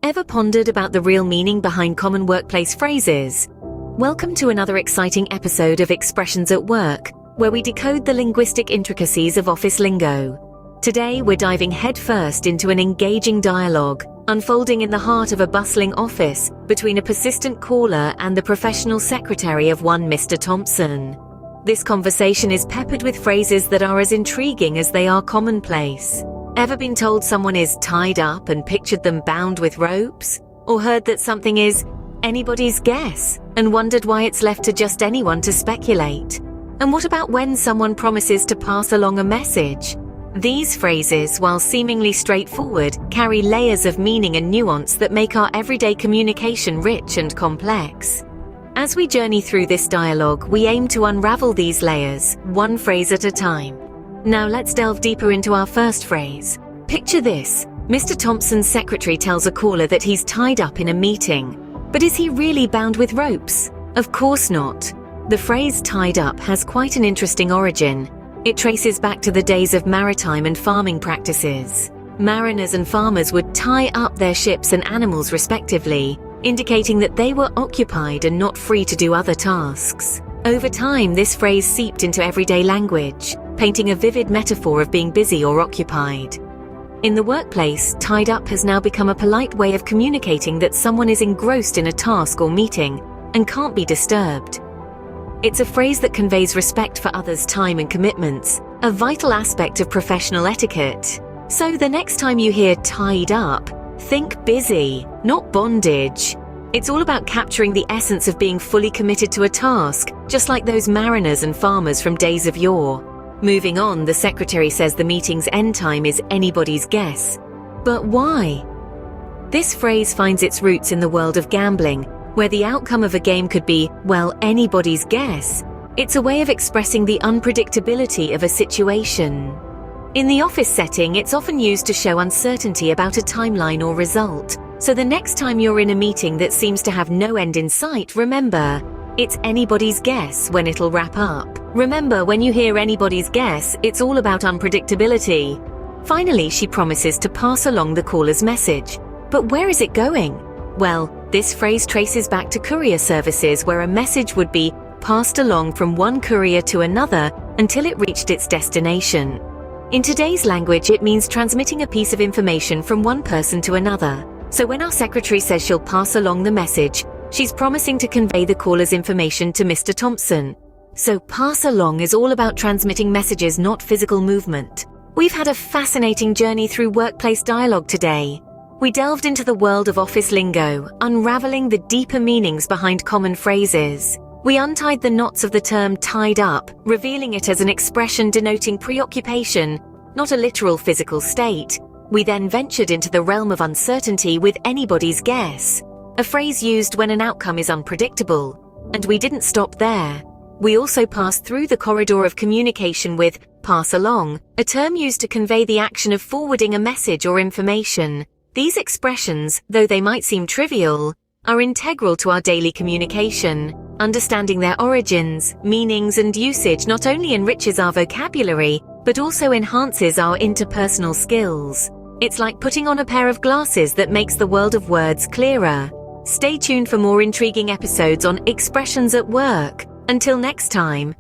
Ever pondered about the real meaning behind common workplace phrases? Welcome to another exciting episode of Expressions at Work, where we decode the linguistic intricacies of office lingo. Today, we're diving headfirst into an engaging dialogue, unfolding in the heart of a bustling office between a persistent caller and the professional secretary of one Mr. Thompson. This conversation is peppered with phrases that are as intriguing as they are commonplace. Ever been told someone is tied up and pictured them bound with ropes? Or heard that something is anybody's guess and wondered why it's left to just anyone to speculate? And what about when someone promises to pass along a message? These phrases, while seemingly straightforward, carry layers of meaning and nuance that make our everyday communication rich and complex. As we journey through this dialogue, we aim to unravel these layers, one phrase at a time. Now let's delve deeper into our first phrase. Picture this. Mr. Thompson's secretary tells a caller that he's tied up in a meeting. But is he really bound with ropes? Of course not. The phrase tied up has quite an interesting origin. It traces back to the days of maritime and farming practices. Mariners and farmers would tie up their ships and animals respectively, indicating that they were occupied and not free to do other tasks. Over time, this phrase seeped into everyday language, painting a vivid metaphor of being busy or occupied. In the workplace, tied up has now become a polite way of communicating that someone is engrossed in a task or meeting and can't be disturbed. It's a phrase that conveys respect for others' time and commitments, a vital aspect of professional etiquette. So the next time you hear tied up, think busy, not bondage. It's all about capturing the essence of being fully committed to a task, just like those mariners and farmers from days of yore. Moving on, the secretary says the meeting's end time is anybody's guess. But why? This phrase finds its roots in the world of gambling, where the outcome of a game could be, well, anybody's guess. It's a way of expressing the unpredictability of a situation. In the office setting, it's often used to show uncertainty about a timeline or result. So the next time you're in a meeting that seems to have no end in sight, remember, it's anybody's guess when it'll wrap up. Remember, when you hear anybody's guess, it's all about unpredictability. Finally, she promises to pass along the caller's message. But where is it going? Well, this phrase traces back to courier services, where a message would be passed along from one courier to another until it reached its destination. In today's language, it means transmitting a piece of information from one person to another. So when our secretary says she'll pass along the message, she's promising to convey the caller's information to Mr. Thompson. So pass along is all about transmitting messages, not physical movement. We've had a fascinating journey through workplace dialogue today. We delved into the world of office lingo, unraveling the deeper meanings behind common phrases. We untied the knots of the term tied up, revealing it as an expression denoting preoccupation, not a literal physical state. We then ventured into the realm of uncertainty with anybody's guess, a phrase used when an outcome is unpredictable. And we didn't stop there. We also passed through the corridor of communication with pass along, a term used to convey the action of forwarding a message or information. These expressions, though they might seem trivial, are integral to our daily communication. Understanding their origins, meanings, and usage not only enriches our vocabulary, but also enhances our interpersonal skills. It's like putting on a pair of glasses that makes the world of words clearer. Stay tuned for more intriguing episodes on Expressions at Work. Until next time.